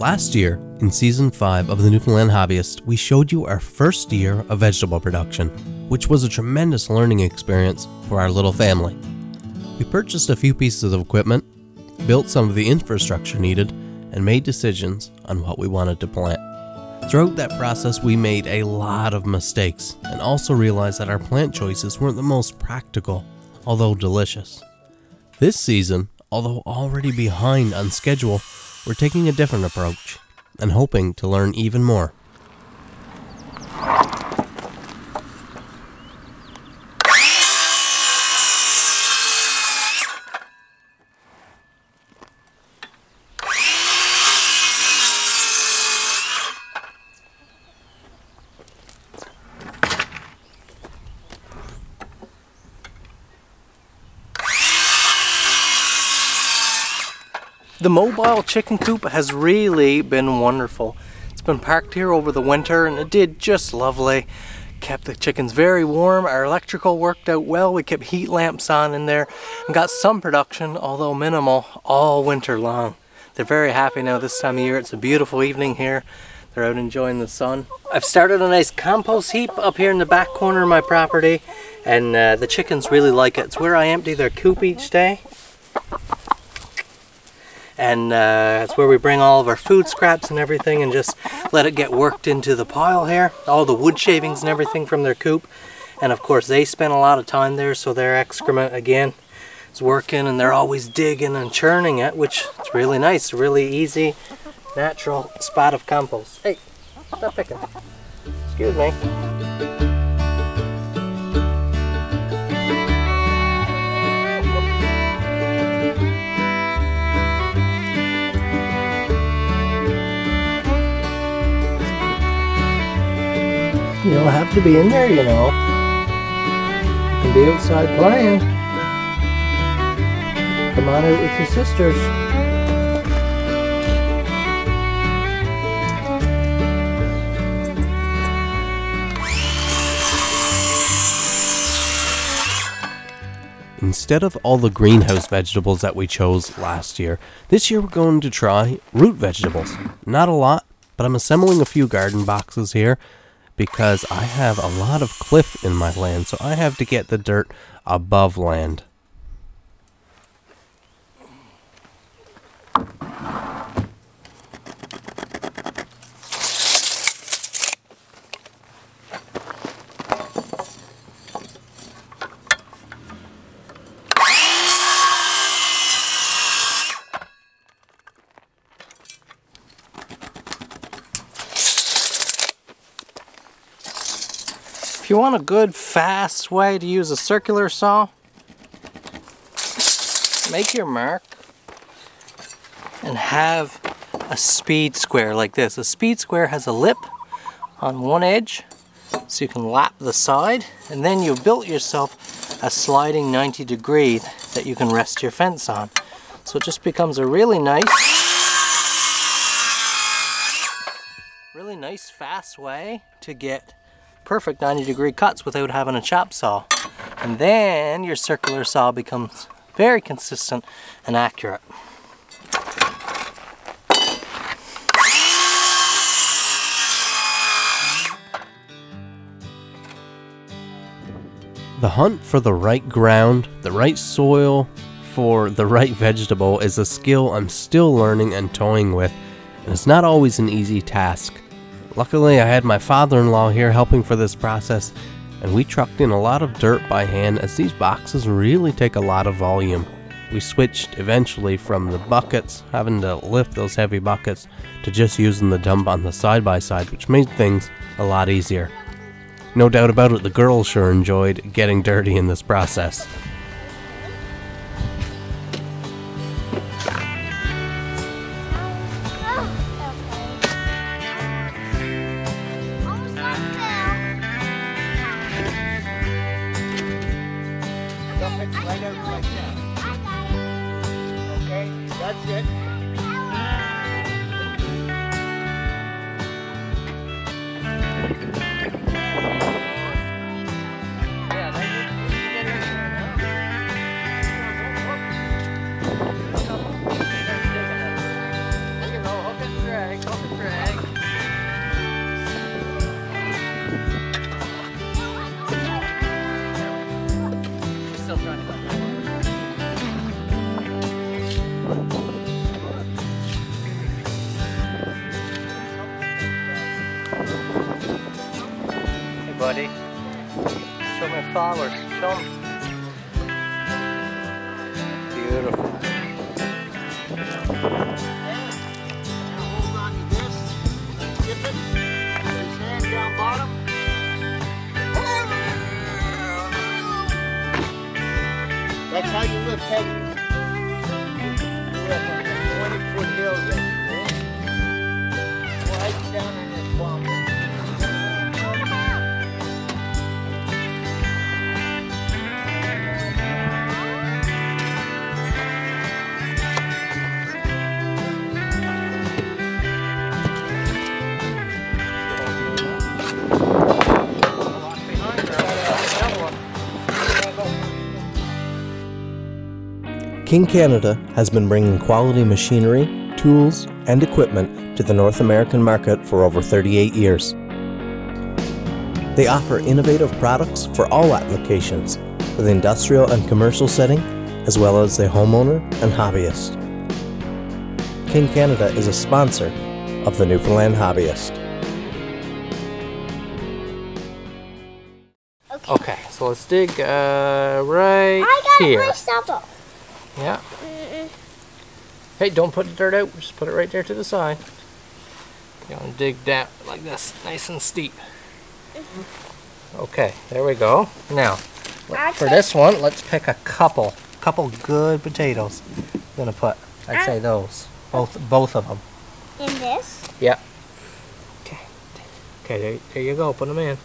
Last year, in Season 5 of the Newfoundland Hobbyist, we showed you our first year of vegetable production, which was a tremendous learning experience for our little family. We purchased a few pieces of equipment, built some of the infrastructure needed, and made decisions on what we wanted to plant. Throughout that process, we made a lot of mistakes and also realized that our plant choices weren't the most practical, although delicious. This season, although already behind on schedule, we're taking a different approach and hoping to learn even more. The mobile chicken coop has really been wonderful. It's been parked here over the winter and it did just lovely. Kept the chickens very warm. Our electrical worked out well. We kept heat lamps on in there and got some production, although minimal, all winter long. They're very happy now this time of year. It's a beautiful evening here. They're out enjoying the sun. I've started a nice compost heap up here in the back corner of my property, and the chickens really like it. It's where I empty their coop each day. And it's where we bring all of our food scraps and everything and just let it get worked into the pile here. All the wood shavings and everything from their coop. And of course they spend a lot of time there, so their excrement again is working, and they're always digging and churning it, which is really nice. Really easy, natural spot of compost. Hey, stop picking. Excuse me. You don't have to be in there, you know. You can be outside playing. Come on out with your sisters. Instead of all the greenhouse vegetables that we chose last year, this year we're going to try root vegetables. Not a lot, but I'm assembling a few garden boxes here because I have a lot of cliff in my land, so I have to get the dirt above land. If you want a good fast way to use a circular saw, make your mark and have a speed square like this. A speed square has a lip on one edge so you can lap the side, and then you've built yourself a sliding 90-degree that you can rest your fence on. So it just becomes a really nice fast way to get perfect 90-degree cuts without having a chop saw. And then your circular saw becomes very consistent and accurate. The hunt for the right ground, the right soil for the right vegetable is a skill I'm still learning and toying with, and it's not always an easy task. Luckily, I had my father-in-law here helping for this process, and we trucked in a lot of dirt by hand as these boxes really take a lot of volume. We switched eventually from the buckets, having to lift those heavy buckets, to just using the dump on the side-by-side, which made things a lot easier. No doubt about it, the girls sure enjoyed getting dirty in this process. Right out like that. Okay, that's it. Yeah, buddy. Show my flowers. Show them. Beautiful. Hold on to this. Skip it. His hand down bottom. That's how you lift heavy. We're up on a 20-foot hill yesterday. Slide down on this bump. King Canada has been bringing quality machinery, tools, and equipment to the North American market for over 38 years. They offer innovative products for all applications, for the industrial and commercial setting, as well as the homeowner and hobbyist. King Canada is a sponsor of the Newfoundland Hobbyist. Okay, so let's dig right here. I got my shovel. Yeah. Hey, don't put the dirt out. Just put it right there to the side. You want to dig that like this, nice and steep. Okay, there we go. Now, for this one, let's pick a couple good potatoes. I'm gonna put, I'd say those, both of them. In this? Yeah. Okay, there you go. Put them in.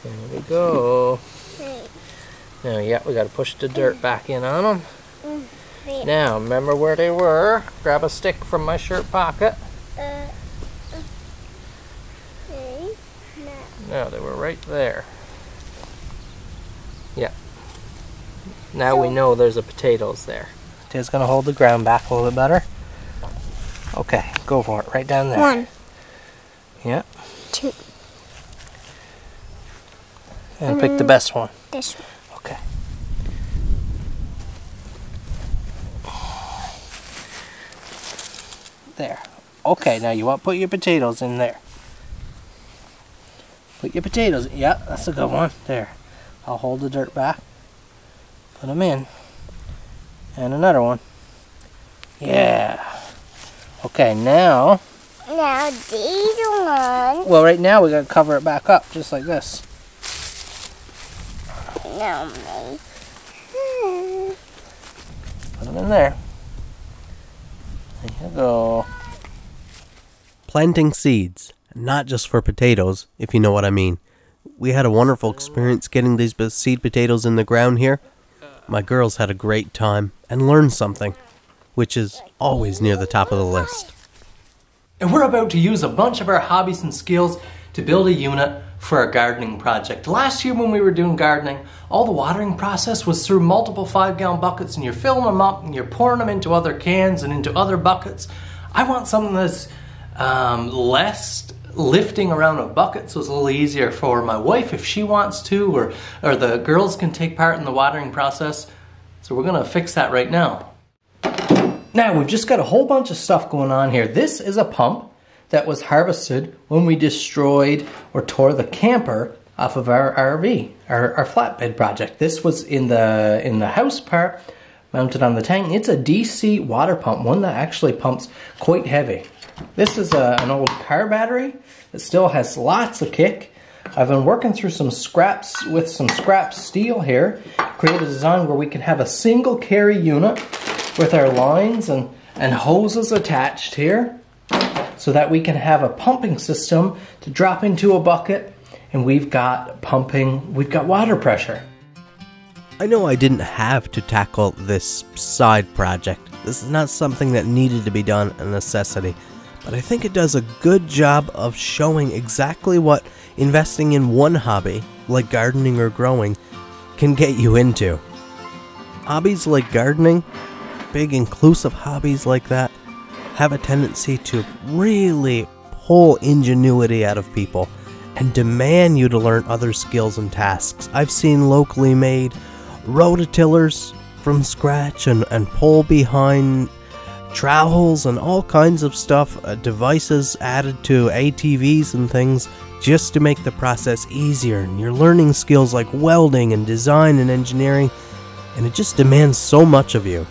There we go. Now, yeah, we got to push the dirt back in on them. Now, remember where they were. Grab a stick from my shirt pocket. No, they were right there. Yeah. Now we know there's a potatoes there. Tay's gonna hold the ground back a little bit better. Okay, go for it. Right down there. 1. Yeah. 2. And pick the best one. This one. Okay. There. Okay, now you want to put your potatoes in there. Put your potatoes, yeah, that's a good one. There. I'll hold the dirt back. Put them in. And another one. Yeah. Okay, now. Now these ones. Well, right now we got to cover it back up, just like this. No, me. Put them in there. There you go. Planting seeds, not just for potatoes, if you know what I mean. We had a wonderful experience getting these seed potatoes in the ground here. My girls had a great time and learned something, which is always near the top of the list. And we're about to use a bunch of our hobbies and skills to build a unit for a gardening project. Last year when we were doing gardening, all the watering process was through multiple 5-gallon buckets, and you're filling them up and you're pouring them into other cans and into other buckets. I want something that's less lifting around a bucket, so it's a little easier for my wife if she wants to, or the girls can take part in the watering process. So we're gonna fix that right now. Now we've just got a whole bunch of stuff going on here. This is a pump that was harvested when we destroyed or tore the camper off of our RV, our flatbed project. This was in the house part, mounted on the tank. It's a DC water pump, one that actually pumps quite heavy. This is an old car battery that still has lots of kick. I've been working through some scraps with some scrap steel here, create a design where we can have a single carry unit with our lines and hoses attached here, so that we can have a pumping system to drop into a bucket, and we've got water pressure. I know I didn't have to tackle this side project. This is not something that needed to be done, a necessity, but I think it does a good job of showing exactly what investing in one hobby, like gardening or growing, can get you into. Hobbies like gardening, big inclusive hobbies like that, have a tendency to really pull ingenuity out of people and demand you to learn other skills and tasks. I've seen locally made rototillers from scratch and pull behind trowels and all kinds of stuff, devices added to ATVs and things, just to make the process easier. And you're learning skills like welding and design and engineering, and it just demands so much of you.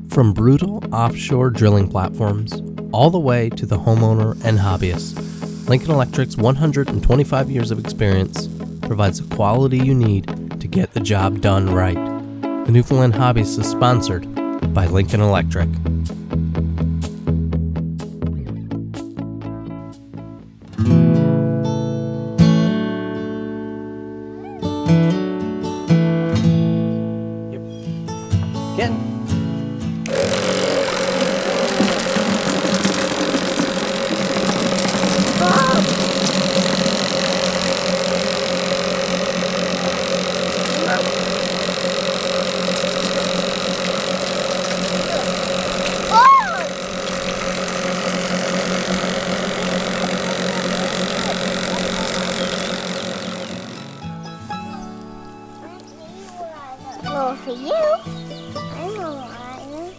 From brutal offshore drilling platforms all the way to the homeowner and hobbyist, Lincoln Electric's 125 years of experience provides the quality you need to get the job done right. The Newfoundland Hobbyist is sponsored by Lincoln Electric. Well, for you, I'm alright.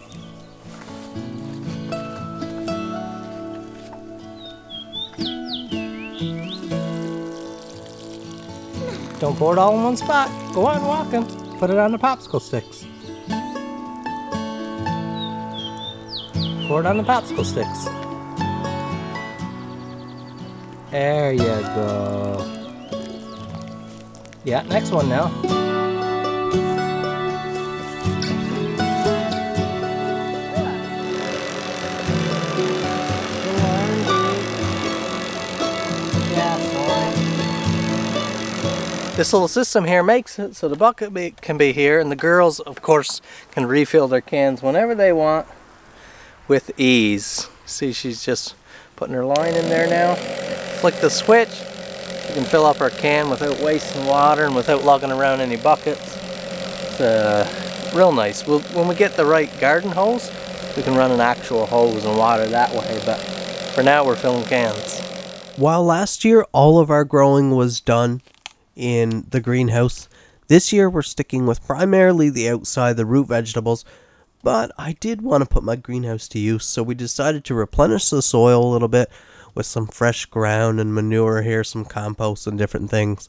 Don't pour it all in one spot. Go on walking. Put it on the popsicle sticks. Pour it on the popsicle sticks. There you go. Yeah, next one now. This little system here makes it so the bucket can be here, and the girls, of course, can refill their cans whenever they want with ease. See, she's just putting her line in there now. Flick the switch, she can fill up her can without wasting water and without lugging around any buckets. It's real nice. When we get the right garden hose, we can run an actual hose and water that way, but for now we're filling cans. While last year all of our growing was done in the greenhouse, this year we're sticking with primarily the outside, the root vegetables, but I did want to put my greenhouse to use, so we decided to replenish the soil a little bit with some fresh ground and manure here, some compost and different things,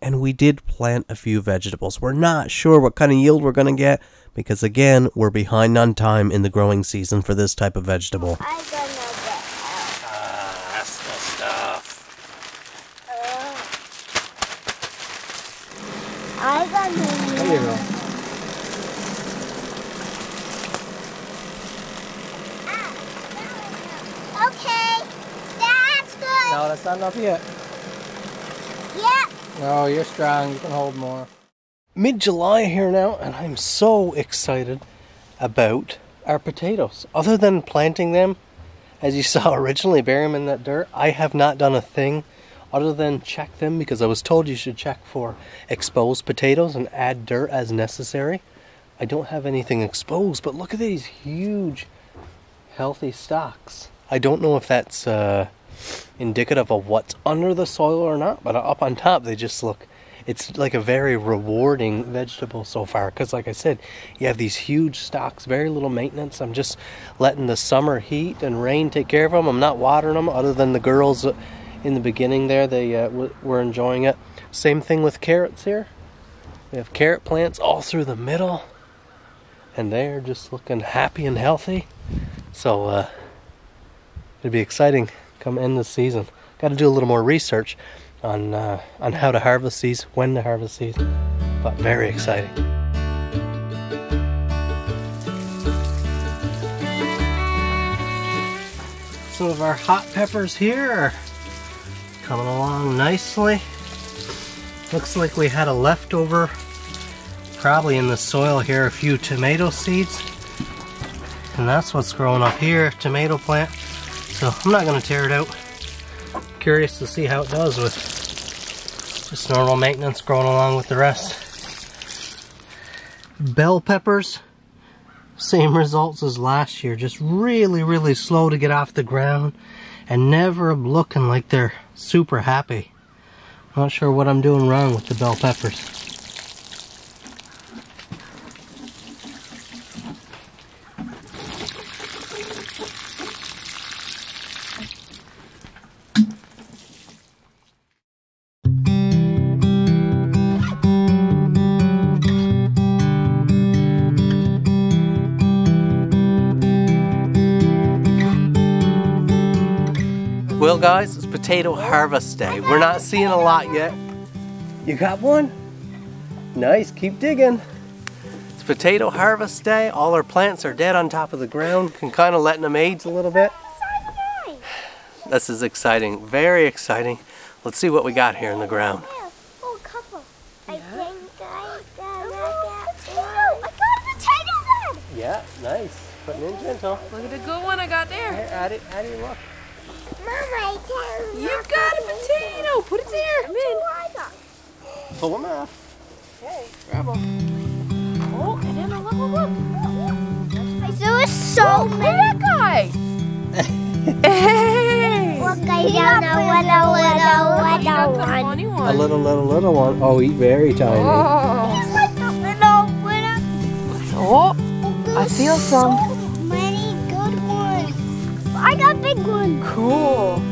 and we did plant a few vegetables. We're not sure what kind of yield we're going to get because, again, we're behind on time in the growing season for this type of vegetable. I'm gonna get out. That's the stuff. I'm gonna There you go. Okay, that's good. No, that's not enough yet. Yeah. No, you're strong. You can hold more. mid-July here now, and I'm so excited about our potatoes. Other than planting them, as you saw originally, bury them in that dirt, I have not done a thing other than check them, because I was told you should check for exposed potatoes and add dirt as necessary. I don't have anything exposed, but look at these huge, healthy stalks. I don't know if that's indicative of what's under the soil or not, but up on top they just look, it's like a very rewarding vegetable so far, because like I said, you have these huge stalks, very little maintenance. I'm just letting the summer heat and rain take care of them. I'm not watering them, other than the girls in the beginning there, they were enjoying it. Same thing with carrots here. We have carrot plants all through the middle, and they're just looking happy and healthy. So it'll be exciting come end the season. Got to do a little more research on how to harvest these, when to harvest these, but very exciting. Some of our hot peppers here are coming along nicely. Looks like we had a leftover, probably in the soil here, a few tomato seeds, and that's what's growing up here, tomato plant. So I'm not going to tear it out. Curious to see how it does with just normal maintenance growing along with the rest. Bell peppers, same results as last year, just really slow to get off the ground and never looking like they're super happy. Not sure what I'm doing wrong with the bell peppers. Well guys, it's potato harvest day. We're not seeing a lot yet. You got one? Nice, keep digging. It's potato harvest day. All our plants are dead on top of the ground. Can kind of letting them age a little bit. This is exciting, very exciting. Let's see what we got here in the ground. Oh, a couple. I think I got a potato then. Yeah, nice. Putting in gentle. Look at the good one I got there. Here, add it, look. Mama, You got a potato. Put it there. Come in. Pull them out. Okay. Grab them. Oh, and then look. There was so Look many. at that guy. Hey. Look, I got a little one. Funny A one. little one. Oh, he's very tiny. Oh. It's like a little. Oh, I feel some. So many good ones. I got a big one. Cool.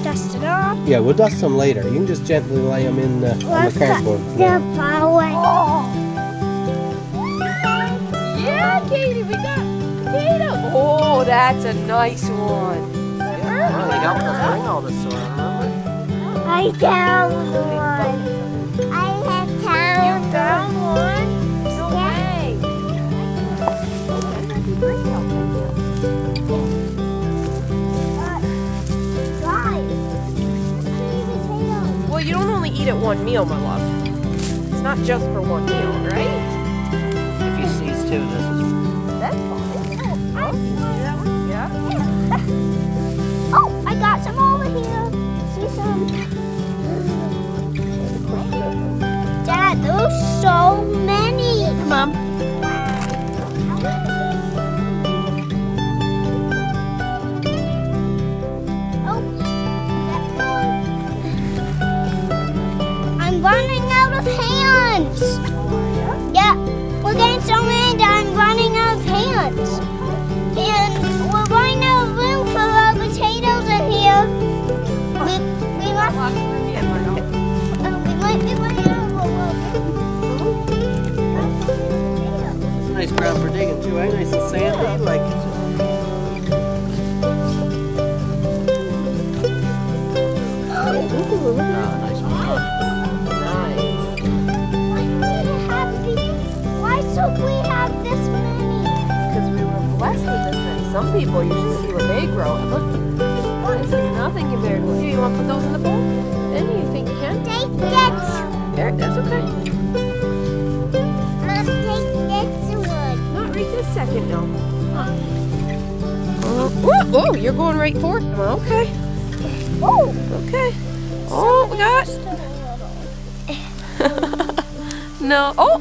Dust it off. Yeah, we'll dust them later. You can just gently lay them in on the cardboard. The flower. Yeah, Katie, we got potato. Oh, that's a nice one. Oh, they got us bring all this soil, remember? I found one. I had You found one? No Yeah. way. Well, you don't only eat at one meal, my love. It's not just for one meal, right? If you seize two, this is... That's fine. Oh, that one? Yeah. Oh, I got some over here. See some. Dad, there's so many. Mom. I'm running out of hands. Yeah, we're getting so many that I'm running out of hands. And we're running out of room for our potatoes in here. We might be running out of room. It's a nice ground for digging too, eh? Nice and sandy, like... Ooh, nice one. nice. Why should we have this many? Because we were blessed with this many. Some people usually see what they grow. And look, this is nothing compared to you. You want to put those in the bowl? Then you think you can? Take it. There, that's okay. Mom, take this one. Not right this second, no. Oh, you're going right for it? Okay. Oh, Okay. Oh, we got. No. Oh,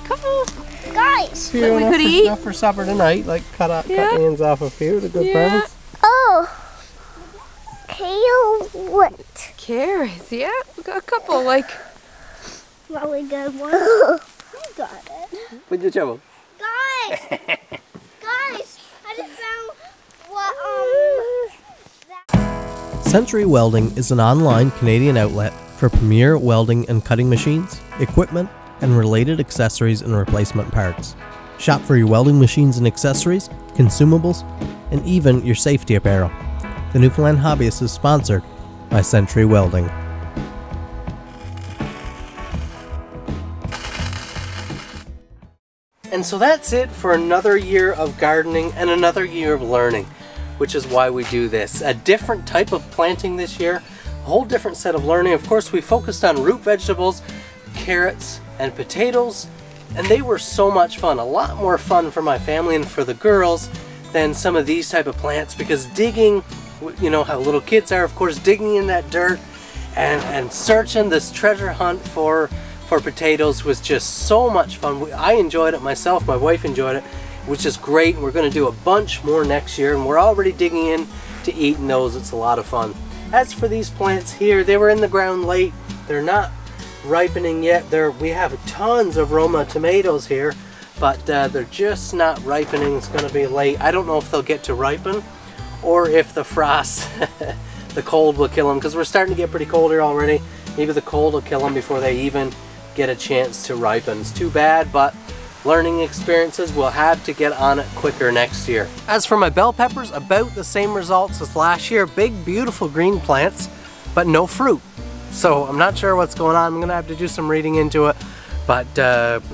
come on. guys. But we could eat. Enough for supper tonight, like cut Yeah. ends off a few, the good Yeah. parents. Oh, kale what? Carrots, yeah. We got a couple, like. Really good one. You got it. With your shovel. Guys, guys, I just found what Century Welding is an online Canadian outlet for premier welding and cutting machines, equipment, and related accessories and replacement parts. Shop for your welding machines and accessories, consumables, and even your safety apparel. The Newfoundland Hobbyist is sponsored by Century Welding. And so that's it for another year of gardening and another year of learning, which is why we do this. A different type of planting this year, a whole different set of learning. Of course, we focused on root vegetables, carrots, and potatoes, and they were so much fun. A lot more fun for my family and for the girls than some of these type of plants, because digging, you know how little kids are, of course, digging in that dirt and searching this treasure hunt for potatoes was just so much fun. I enjoyed it myself, my wife enjoyed it, which is great. We're going to do a bunch more next year, and we're already digging in to eating those. It's a lot of fun. As for these plants here, they were in the ground late. They're not ripening yet. We have tons of Roma tomatoes here, but they're just not ripening. It's going to be late. I don't know if they'll get to ripen or if the frost, the cold will kill them, because we're starting to get pretty cold here already. Maybe the cold will kill them before they even get a chance to ripen. It's too bad, but learning experiences, we'll have to get on it quicker next year. As for my bell peppers, about the same results as last year. Big, beautiful green plants, but no fruit. So I'm not sure what's going on. I'm gonna have to do some reading into it, but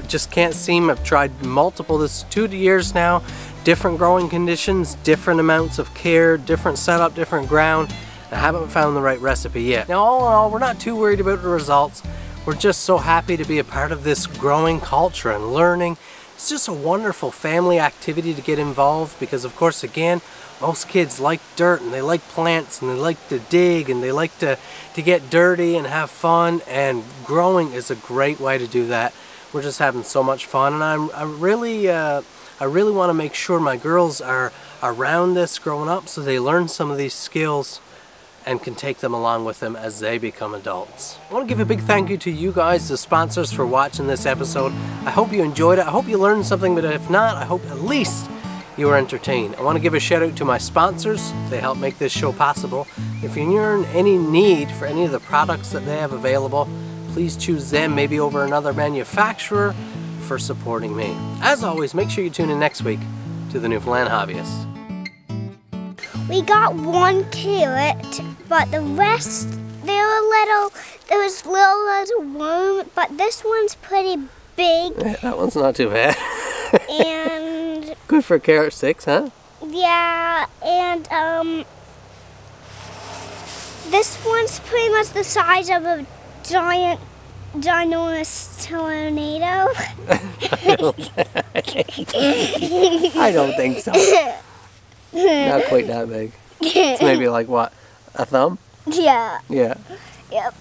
just can't seem. I've tried this 2 years now, different growing conditions, different amounts of care, different setup, different ground. I haven't found the right recipe yet. Now, all in all, we're not too worried about the results. We're just so happy to be a part of this growing culture and learning. It's just a wonderful family activity to get involved, because of course, again, most kids like dirt and they like plants and they like to dig and they like to get dirty and have fun, and growing is a great way to do that. We're just having so much fun, and I really want to make sure my girls are around this growing up so they learn some of these skills and can take them along with them as they become adults. I want to give a big thank you to you guys, the sponsors, for watching this episode. I hope you enjoyed it. I hope you learned something, but if not, I hope at least you were entertained. I want to give a shout out to my sponsors. They help make this show possible. If you're in any need for any of the products that they have available, please choose them, maybe over another manufacturer, for supporting me. As always, make sure you tune in next week to the Newfoundland Hobbyist. We got 1 carrot, but the rest, there was little worm, but this one's pretty big. Yeah, that one's not too bad. And good for carrot sticks, huh? yeah, and this one's pretty much the size of a ginormous tornado. I don't think so. Not quite that big. It's maybe like what? A thumb? Yeah. Yeah. Yep.